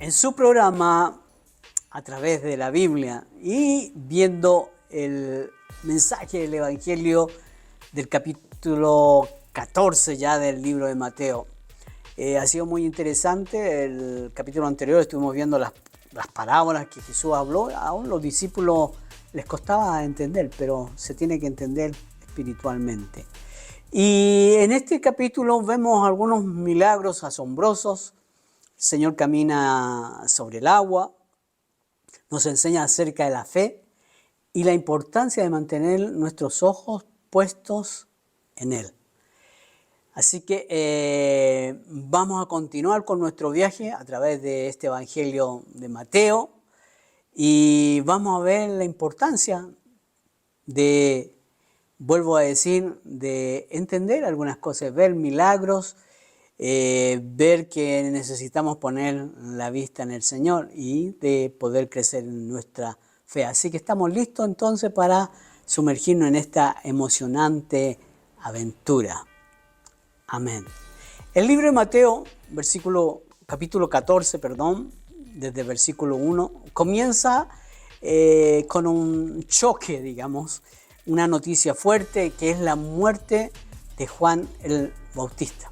en su programa a través de la Biblia y viendo el mensaje del Evangelio del capítulo 14 ya del libro de Mateo. Ha sido muy interesante. El capítulo anterior estuvimos viendo las parábolas que Jesús habló. Aún los discípulos les costaba entender, pero se tiene que entender espiritualmente. Y en este capítulo vemos algunos milagros asombrosos. El Señor camina sobre el agua, nos enseña acerca de la fe y la importancia de mantener nuestros ojos puestos en Él. Así que vamos a continuar con nuestro viaje a través de este Evangelio de Mateo y vamos a ver la importancia de, vuelvo a decir, de entender algunas cosas, ver milagros, ver que necesitamos poner la vista en el Señor y de poder crecer en nuestra fe. Así que estamos listos entonces para sumergirnos en esta emocionante aventura. Amén. El libro de Mateo, capítulo 14, desde versículo 1, comienza con un choque, digamos, una noticia fuerte que es la muerte de Juan el Bautista.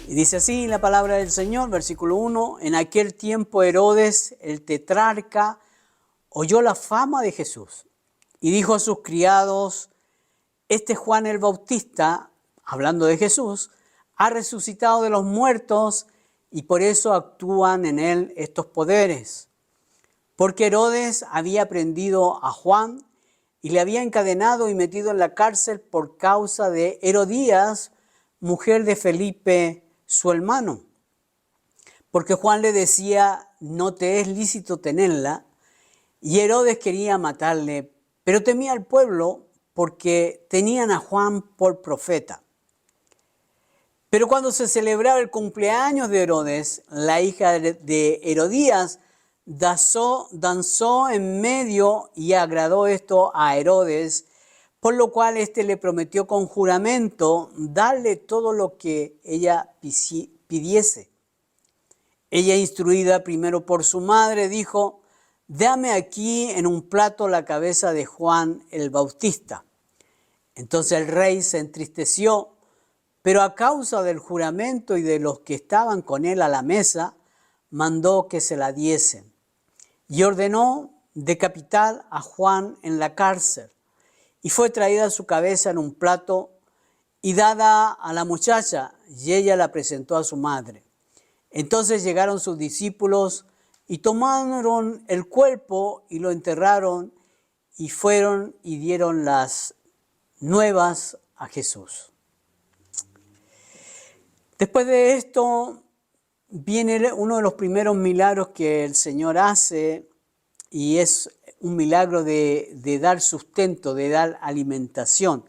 Y dice así la palabra del Señor, versículo 1, en aquel tiempo Herodes, el tetrarca, oyó la fama de Jesús y dijo a sus criados, este Juan el Bautista, hablando de Jesús, ha resucitado de los muertos y por eso actúan en él estos poderes. Porque Herodes había prendido a Juan y le había encadenado y metido en la cárcel por causa de Herodías, mujer de Felipe, su hermano. Porque Juan le decía, no te es lícito tenerla, y Herodes quería matarle, pero temía al pueblo porque tenían a Juan por profeta. Pero cuando se celebraba el cumpleaños de Herodes, la hija de Herodías danzó en medio y agradó esto a Herodes, por lo cual éste le prometió con juramento darle todo lo que ella pidiese. Ella, instruida primero por su madre, dijo, dame aquí en un plato la cabeza de Juan el Bautista. Entonces el rey se entristeció, pero a causa del juramento y de los que estaban con él a la mesa, mandó que se la diesen. Y ordenó decapitar a Juan en la cárcel. Y fue traída su cabeza en un plato y dada a la muchacha, y ella la presentó a su madre. Entonces llegaron sus discípulos y tomaron el cuerpo y lo enterraron y fueron y dieron las nuevas a Jesús. Después de esto viene uno de los primeros milagros que el Señor hace y es un milagro de dar sustento, de dar alimentación.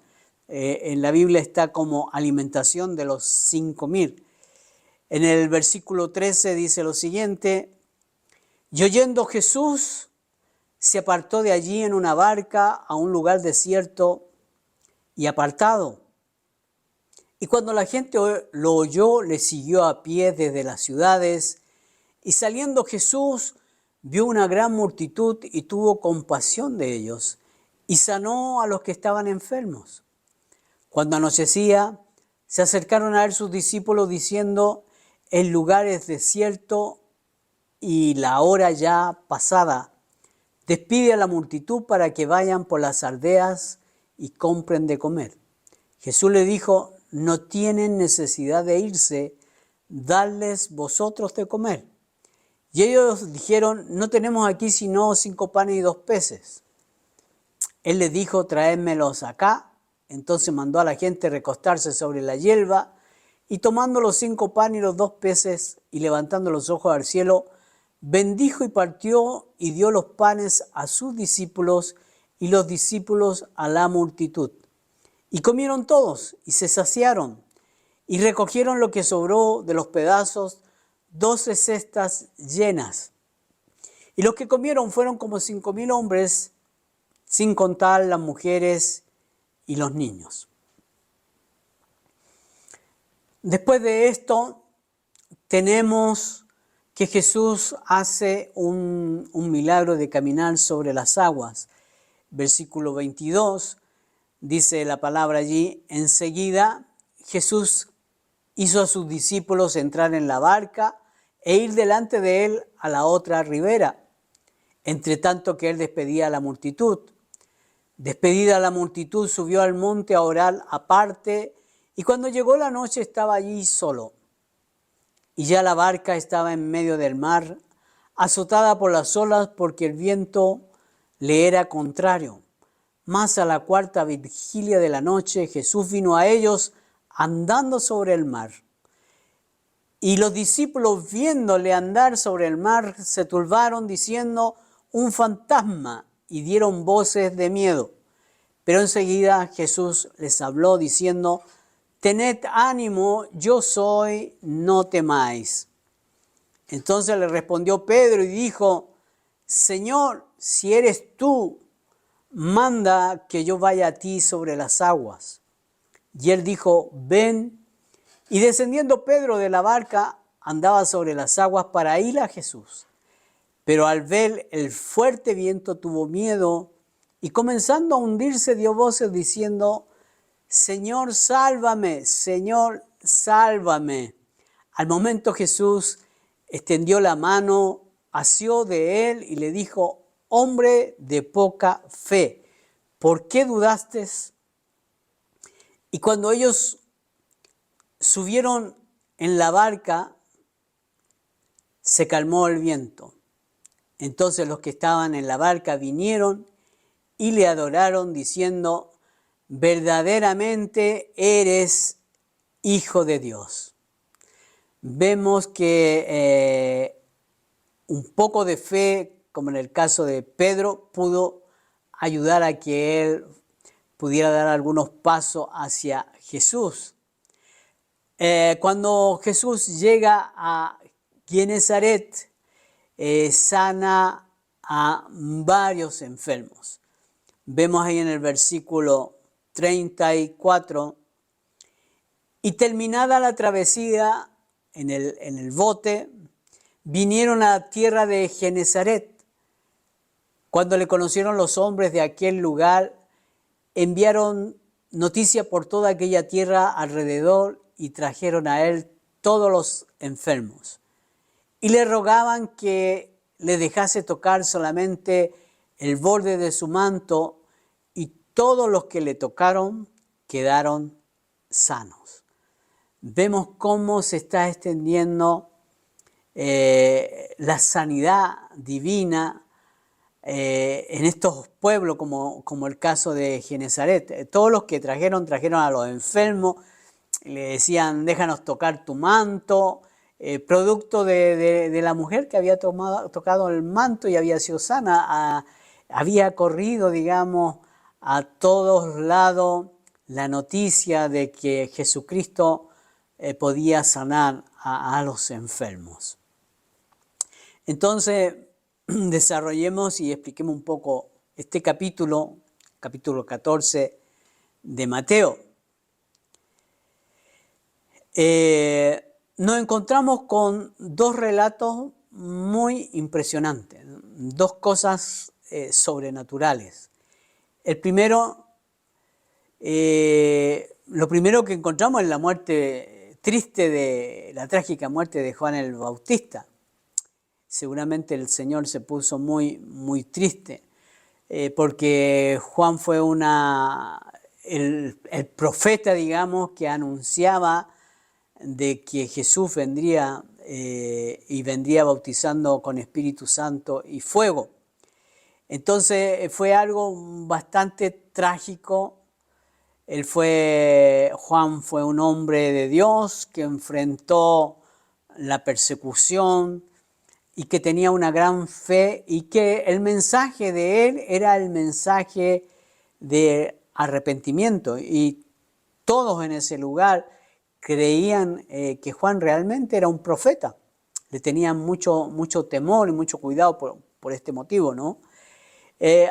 En la Biblia está como alimentación de los 5,000. En el versículo 13 dice lo siguiente, y oyendo Jesús se apartó de allí en una barca a un lugar desierto y apartado. Y cuando la gente lo oyó, le siguió a pie desde las ciudades. Y saliendo Jesús, vio una gran multitud y tuvo compasión de ellos. Y sanó a los que estaban enfermos. Cuando anochecía, se acercaron a él sus discípulos diciendo, el lugar es desierto y la hora ya pasada. Despide a la multitud para que vayan por las aldeas y compren de comer. Jesús le dijo, no tienen necesidad de irse, dadles vosotros de comer. Y ellos dijeron, no tenemos aquí sino 5 panes y 2 peces. Él les dijo, traédmelos acá. Entonces mandó a la gente recostarse sobre la hierba y tomando los 5 panes y los 2 peces y levantando los ojos al cielo, bendijo y partió y dio los panes a sus discípulos y los discípulos a la multitud. Y comieron todos y se saciaron y recogieron lo que sobró de los pedazos, 12 cestas llenas. Y los que comieron fueron como 5,000 hombres, sin contar las mujeres y los niños. Después de esto, tenemos que Jesús hace un milagro de caminar sobre las aguas. Versículo 22, dice la palabra allí: enseguida Jesús hizo a sus discípulos entrar en la barca e ir delante de él a la otra ribera, entre tanto que él despedía a la multitud. Despedida la multitud, subió al monte a orar aparte, y cuando llegó la noche estaba allí solo. Y ya la barca estaba en medio del mar, azotada por las olas porque el viento le era contrario. Mas a la cuarta vigilia de la noche Jesús vino a ellos andando sobre el mar. Y los discípulos, viéndole andar sobre el mar, se turbaron diciendo: un fantasma, y dieron voces de miedo. Pero enseguida Jesús les habló diciendo: tened ánimo, yo soy, no temáis. Entonces le respondió Pedro y dijo: Señor, si eres tú, manda que yo vaya a ti sobre las aguas. Y él dijo: ven. Y descendiendo Pedro de la barca, andaba sobre las aguas para ir a Jesús. Pero al ver el fuerte viento tuvo miedo, y comenzando a hundirse dio voces diciendo: Señor, sálvame, Señor, sálvame. Al momento Jesús extendió la mano, asió de él y le dijo: hombre de poca fe, ¿por qué dudaste? Y cuando ellos subieron en la barca, se calmó el viento. Entonces los que estaban en la barca vinieron y le adoraron diciendo: verdaderamente eres Hijo de Dios. Vemos que un poco de fe, como en el caso de Pedro, pudo ayudar a que él pudiera dar algunos pasos hacia Jesús. Cuando Jesús llega a Genezaret, sana a varios enfermos. Vemos ahí en el versículo 34, y terminada la travesía en el bote, vinieron a la tierra de Genezaret. Cuando le conocieron los hombres de aquel lugar, enviaron noticia por toda aquella tierra alrededor y trajeron a él todos los enfermos. Y le rogaban que le dejase tocar solamente el borde de su manto, y todos los que le tocaron quedaron sanos. Vemos cómo se está extendiendo la sanidad divina en estos pueblos, como el caso de Genezaret. Todos los que trajeron a los enfermos, le decían: déjanos tocar tu manto, producto de la mujer que había tocado el manto y había sido sana. Había corrido, digamos, a todos lados la noticia de que Jesucristo podía sanar a los enfermos. Entonces, desarrollemos y expliquemos un poco este capítulo 14 de Mateo. Nos encontramos con dos relatos muy impresionantes, dos cosas sobrenaturales. El primero, lo primero que encontramos es la muerte triste, la trágica muerte de Juan el Bautista. Seguramente el Señor se puso muy, muy triste, porque Juan fue el profeta, digamos, que anunciaba de que Jesús vendría y vendría bautizando con Espíritu Santo y fuego. Entonces fue algo bastante trágico. Juan fue un hombre de Dios que enfrentó la persecución y que tenía una gran fe, y que el mensaje de él era el mensaje de arrepentimiento, y todos en ese lugar creían que Juan realmente era un profeta. Le tenían mucho temor y mucho cuidado por este motivo, ¿no?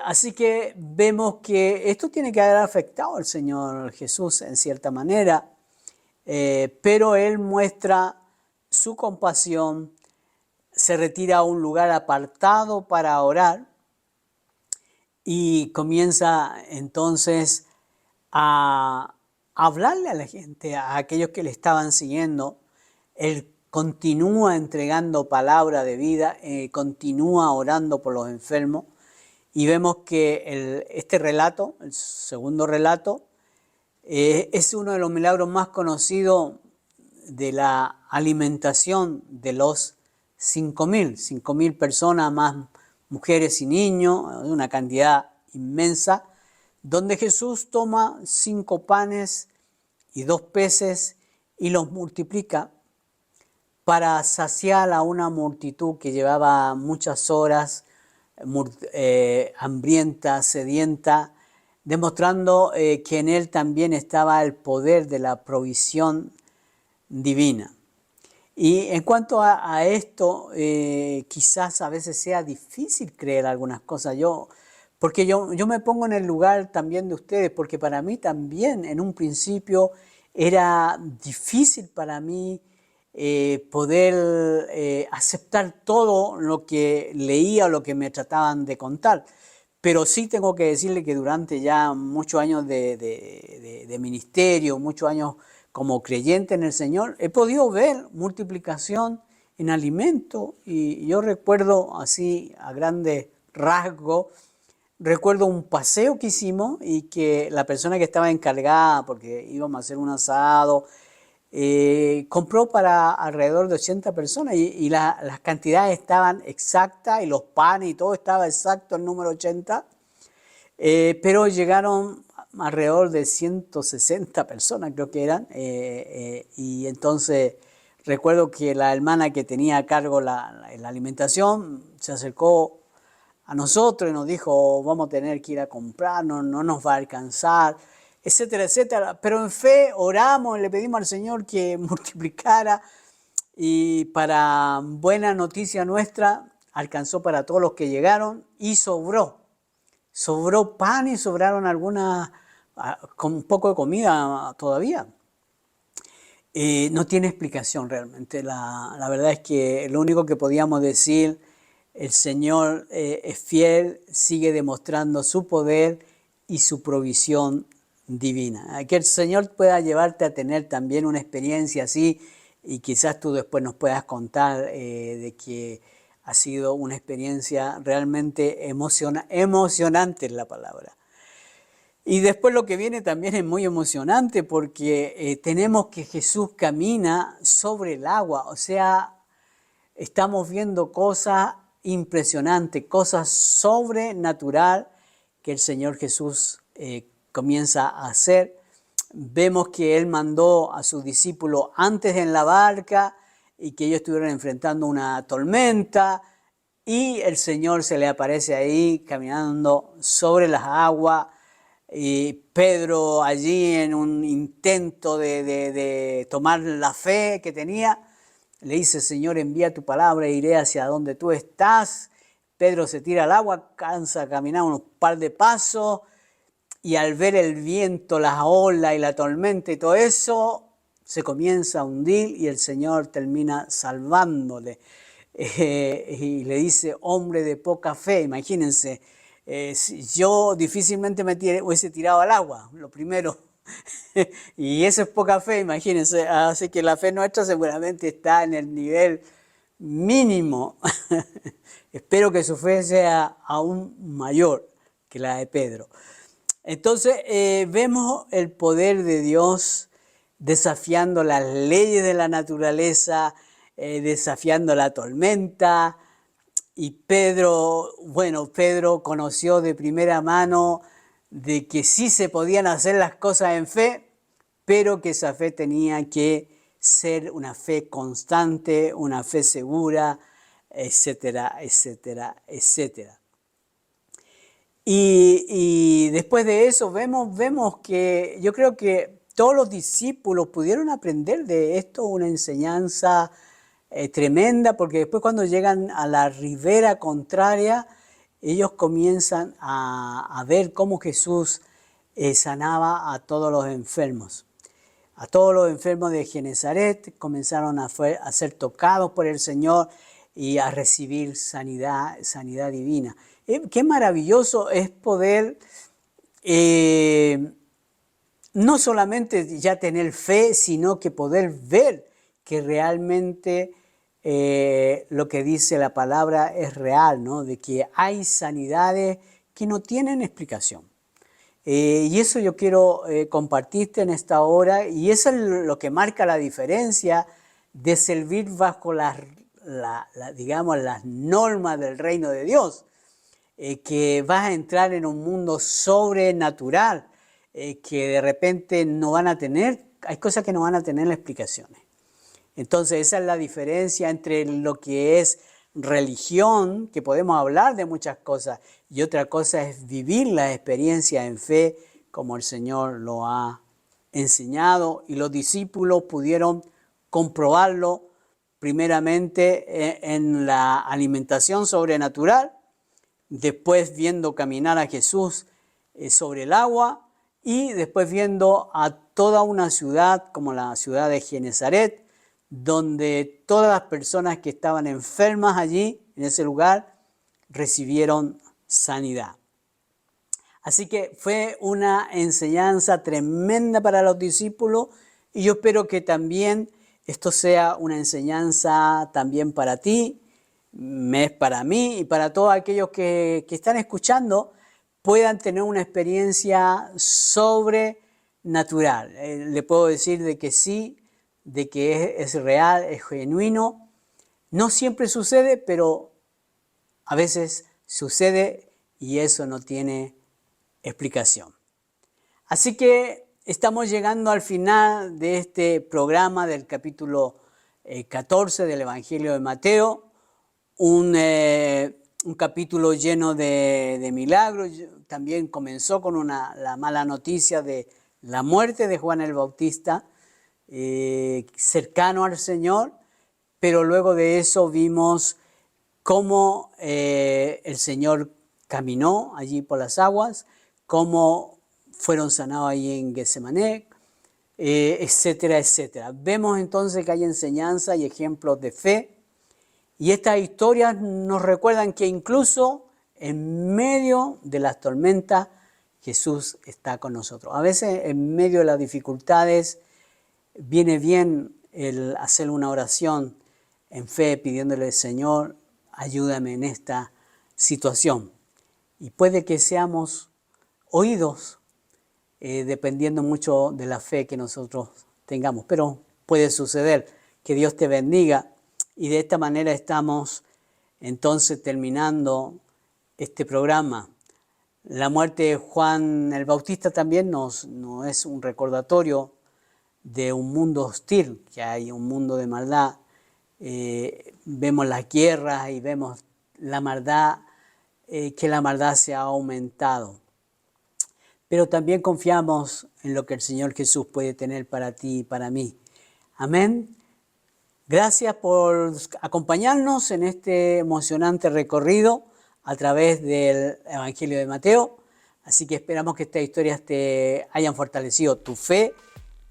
Así que vemos que esto tiene que haber afectado al Señor Jesús en cierta manera, pero Él muestra su compasión, se retira a un lugar apartado para orar y comienza entonces a hablarle a la gente, a aquellos que le estaban siguiendo. Él continúa entregando palabra de vida, continúa orando por los enfermos y vemos que este relato, el segundo relato, es uno de los milagros más conocidos de la alimentación de los 5.000 personas, más mujeres y niños, una cantidad inmensa, donde Jesús toma 5 panes y 2 peces y los multiplica para saciar a una multitud que llevaba muchas horas hambrienta, sedienta, demostrando que en él también estaba el poder de la provisión divina. Y en cuanto a esto, quizás a veces sea difícil creer algunas cosas. Porque yo me pongo en el lugar también de ustedes, porque para mí también en un principio era difícil para mí poder aceptar todo lo que leía o lo que me trataban de contar. Pero sí tengo que decirle que durante ya muchos años de ministerio, muchos años como creyente en el Señor, he podido ver multiplicación en alimento. Y yo recuerdo así a grandes rasgos, recuerdo un paseo que hicimos y que la persona que estaba encargada, porque íbamos a hacer un asado, compró para alrededor de 80 personas y las cantidades estaban exactas y los panes y todo estaba exacto, el número 80, pero llegaron alrededor de 160 personas, creo que eran, y entonces recuerdo que la hermana que tenía a cargo la alimentación se acercó a nosotros y nos dijo, vamos a tener que ir a comprar, no nos va a alcanzar, etcétera, etcétera. Pero en fe oramos, le pedimos al Señor que multiplicara y para buena noticia nuestra, alcanzó para todos los que llegaron y sobró. Sobró pan y sobraron algunas, con un poco de comida todavía. No tiene explicación realmente. La verdad es que lo único que podíamos decir, el Señor es fiel, sigue demostrando su poder y su provisión divina. Que el Señor pueda llevarte a tener también una experiencia así y quizás tú después nos puedas contar de que ha sido una experiencia realmente emocionante, es la palabra. Y después lo que viene también es muy emocionante porque tenemos que Jesús camina sobre el agua, o sea, estamos viendo cosas impresionantes, cosas sobrenatural que el Señor Jesús comienza a hacer. Vemos que Él mandó a sus discípulos antes en la barca y que ellos estuvieron enfrentando una tormenta y el Señor se le aparece ahí caminando sobre las aguas. Y Pedro allí en un intento de tomar la fe que tenía, le dice, Señor, envía tu palabra e iré hacia donde tú estás. Pedro se tira al agua, cansa a caminar unos par de pasos y al ver el viento, las olas y la tormenta y todo eso, se comienza a hundir y el Señor termina salvándole. Y le dice, hombre de poca fe, imagínense. Yo difícilmente me hubiese tirado al agua, lo primero. Y eso es poca fe, imagínense. Así que la fe nuestra seguramente está en el nivel mínimo. Espero que su fe sea aún mayor que la de Pedro. Entonces vemos el poder de Dios desafiando las leyes de la naturaleza, desafiando la tormenta. Y Pedro conoció de primera mano de que sí se podían hacer las cosas en fe, pero que esa fe tenía que ser una fe constante, una fe segura, etcétera, etcétera, etcétera. Y después de eso vemos que yo creo que todos los discípulos pudieron aprender de esto una enseñanza tremenda, porque después cuando llegan a la ribera contraria, ellos comienzan a ver cómo Jesús sanaba a todos los enfermos. A todos los enfermos de Genezaret comenzaron a ser tocados por el Señor y a recibir sanidad divina. Qué maravilloso es poder no solamente ya tener fe, sino que poder ver que realmente lo que dice la palabra es real, ¿no? De que hay sanidades que no tienen explicación. Y eso yo quiero compartirte en esta hora, y eso es lo que marca la diferencia de servir bajo digamos, las normas del reino de Dios, que vas a entrar en un mundo sobrenatural, que de repente no van a tener, hay cosas que no van a tener explicaciones. Entonces esa es la diferencia entre lo que es religión, que podemos hablar de muchas cosas, y otra cosa es vivir la experiencia en fe como el Señor lo ha enseñado, y los discípulos pudieron comprobarlo primeramente en la alimentación sobrenatural, después viendo caminar a Jesús sobre el agua, y después viendo a toda una ciudad como la ciudad de Genesaret, donde todas las personas que estaban enfermas allí, en ese lugar, recibieron sanidad. Así que fue una enseñanza tremenda para los discípulos, y yo espero que también esto sea una enseñanza también para ti, es para mí y para todos aquellos que están escuchando, puedan tener una experiencia sobrenatural. Le puedo decir de que sí, de que es real, es genuino. No siempre sucede, pero a veces sucede y eso no tiene explicación. Así que estamos llegando al final de este programa del capítulo 14 del Evangelio de Mateo, un capítulo lleno de milagros. También comenzó con la mala noticia de la muerte de Juan el Bautista, cercano al Señor, pero luego de eso vimos cómo el Señor caminó allí por las aguas, cómo fueron sanados allí en Getsemaní, etcétera, etcétera. Vemos entonces que hay enseñanza y ejemplos de fe, y estas historias nos recuerdan que incluso en medio de las tormentas Jesús está con nosotros. A veces en medio de las dificultades viene bien el hacer una oración en fe pidiéndole: Señor, ayúdame en esta situación. Y puede que seamos oídos dependiendo mucho de la fe que nosotros tengamos. Pero puede suceder. Que Dios te bendiga. Y de esta manera estamos entonces terminando este programa. La muerte de Juan el Bautista también nos es un recordatorio de un mundo hostil, que hay un mundo de maldad. Vemos las guerras y vemos la maldad, que la maldad se ha aumentado. Pero también confiamos en lo que el Señor Jesús puede tener para ti y para mí. Amén. Gracias por acompañarnos en este emocionante recorrido a través del Evangelio de Mateo. Así que esperamos que estas historias te hayan fortalecido tu fe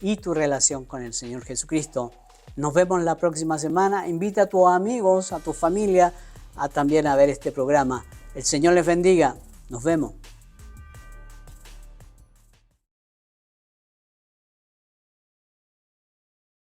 y tu relación con el Señor Jesucristo. Nos vemos la próxima semana. Invita a tus amigos, a tu familia, también a ver este programa. El Señor les bendiga. Nos vemos.